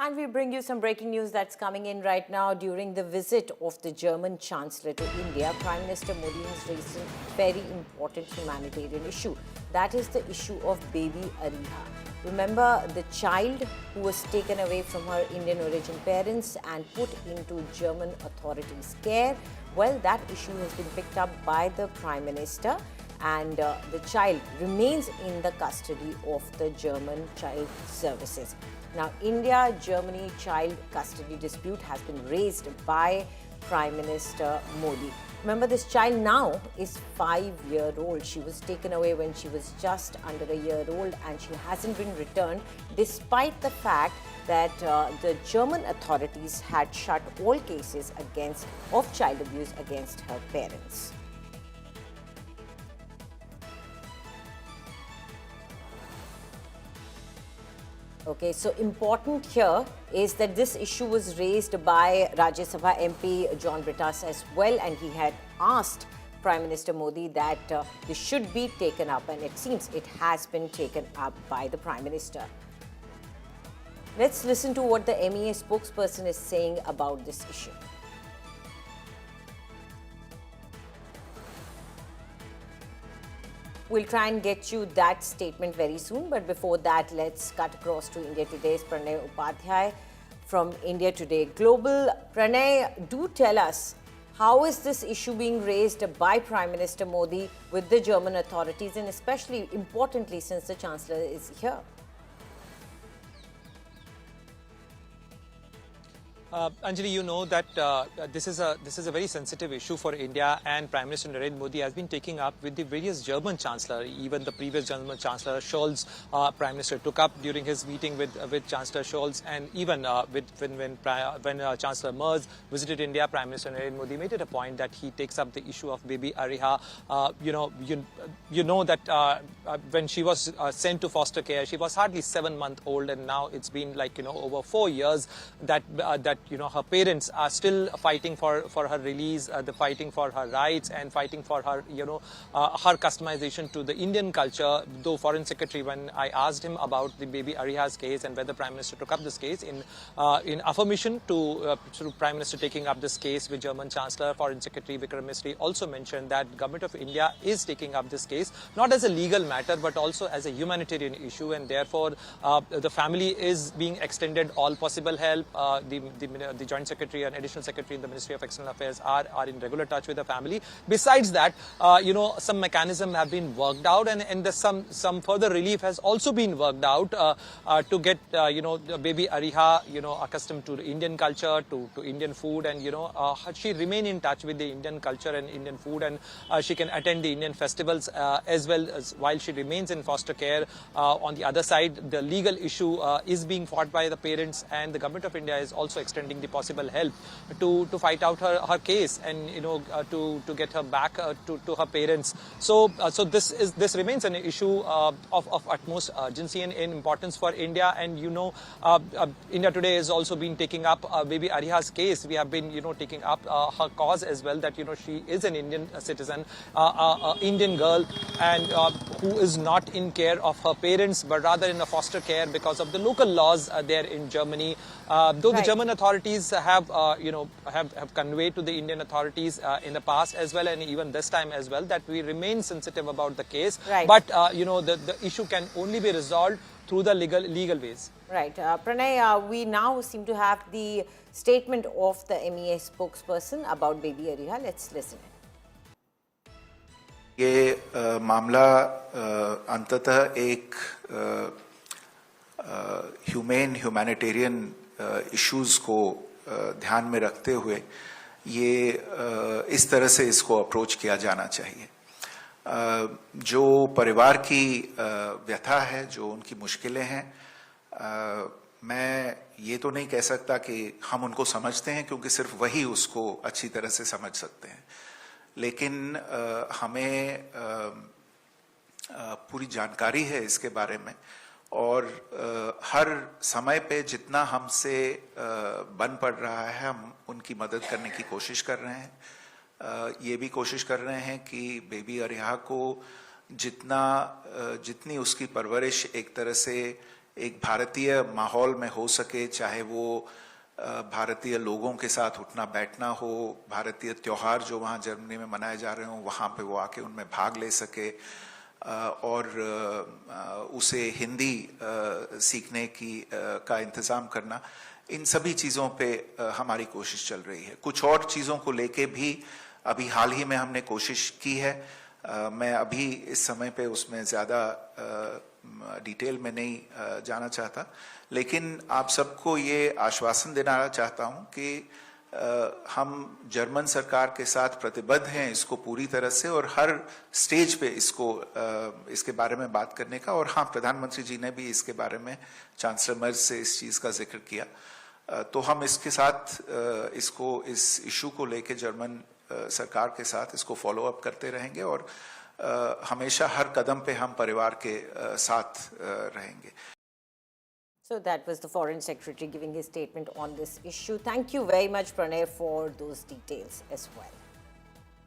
And we bring you some breaking news that's coming in right now. During the visit of the German Chancellor to India, Prime Minister Modi has raised a very important humanitarian issue. That is the issue of baby Ariha. Remember the child who was taken away from her Indian origin parents and put into German authorities' care? Well, that issue has been picked up by the Prime Minister, and the child remains in the custody of the German Child Services. Now, India-Germany child custody dispute has been raised by Prime Minister Modi. Remember, this child now is 5-year-old. She was taken away when she was just under a year old, and she hasn't been returned despite the fact that the German authorities had shut all cases of child abuse against her parents. Okay, so important here is that this issue was raised by Rajya Sabha MP John Britas as well, and he had asked Prime Minister Modi that this should be taken up, and it seems it has been taken up by the Prime Minister. Let's listen to what the MEA spokesperson is saying about this issue. We'll try and get you that statement very soon. But before that, let's cut across to India Today's Pranay Upadhyay from India Today Global. Pranay, do tell us, how is this issue being raised by Prime Minister Modi with the German authorities, and especially importantly, since the Chancellor is here? Anjali, you know that this is a very sensitive issue for India, and Prime Minister Narendra Modi has been taking up with the various German Chancellor. Even the previous German Chancellor Scholz, Prime Minister took up during his meeting with Chancellor Scholz, and even when Chancellor Merz visited India, Prime Minister Narendra Modi made it a point that he takes up the issue of baby Ariha. You know that when she was sent to foster care, she was hardly 7 months old, and now it's been over 4 years that her parents are still fighting for her release, fighting for her rights, and fighting for her her customization to the Indian culture. Though Foreign Secretary, when I asked him about the baby Ariha's case and whether Prime Minister took up this case in affirmation to Prime Minister taking up this case with German Chancellor, Foreign Secretary Vikram Misri also mentioned that Government of India is taking up this case not as a legal matter but also as a humanitarian issue, and therefore the family is being extended all possible help. The Joint Secretary and Additional Secretary in the Ministry of External Affairs are in regular touch with the family. Besides that, some mechanism have been worked out, and some further relief has also been worked out to get baby Ariha accustomed to the Indian culture, to Indian food, and she remain in touch with the Indian culture and Indian food, and she can attend the Indian festivals as well as while she remains in foster care. On the other side, the legal issue is being fought by the parents, and the Government of India is also extending the possible help to fight out her case and to get her back to her parents. So this remains an issue of utmost urgency and importance for India, and India Today has also been taking up baby Ariha's case. We have been taking up her cause as well, that she is an Indian citizen, Indian girl, and who is not in care of her parents but rather in a foster care because of the local laws there in Germany. Though the German authorities have conveyed to the Indian authorities in the past as well, and even this time as well, that we remain sensitive about the case. Right. But the issue can only be resolved through the legal ways. Right, Pranay, we now seem to have the statement of the MEA spokesperson about baby Ariha. Let's listen. ये मामला अंततः एक humanitarian issues को ध्यान में रखते हुए ये इस तरह से इसको अप्रोच किया जाना चाहिए. जो परिवार की व्यथा है, जो उनकी मुश्किलें हैं, मैं ये तो नहीं कह सकता कि हम उनको समझते हैं, क्योंकि सिर्फ वही उसको अच्छी तरह से समझ सकते हैं, लेकिन हमें पूरी जानकारी है इसके बारे में, और हर समय पे जितना हमसे बन पड़ रहा है हम उनकी मदद करने की कोशिश कर रहे हैं. ये भी कोशिश कर रहे हैं कि बेबी अरिहा को जितनी उसकी परवरिश एक तरह से एक भारतीय माहौल में हो सके, चाहे वो भारतीय लोगों के साथ उठना बैठना हो, भारतीय त्योहार जो वहाँ जर्मनी में मनाए जा रहे हों वहाँ पे वो आके उनमें भाग ले सके, और उसे हिंदी सीखने की का इंतज़ाम करना, इन सभी चीज़ों पे हमारी कोशिश चल रही है। कुछ और चीज़ों को लेके भी अभी हाल ही में हमने कोशिश की है। मैं अभी इस समय पे उसमें ज़्यादा डिटेल में नहीं जाना चाहता, लेकिन आप सबको ये आश्वासन देना चाहता हूँ कि हम जर्मन सरकार के साथ प्रतिबद्ध हैं इसको पूरी तरह से, और हर स्टेज पे इसके बारे में बात करने का। और हाँ, प्रधानमंत्री जी ने भी इसके बारे में चांसलर मर्ज से इस चीज़ का जिक्र किया, तो हम इसके साथ इस इशू को लेके जर्मन सरकार के साथ इसको फॉलो अप करते रहेंगे, और हमेशा हर कदम पे हम परिवार के साथ रहेंगे। So that was the Foreign Secretary giving his statement on this issue. Thank you very much, Pranay, for those details as well.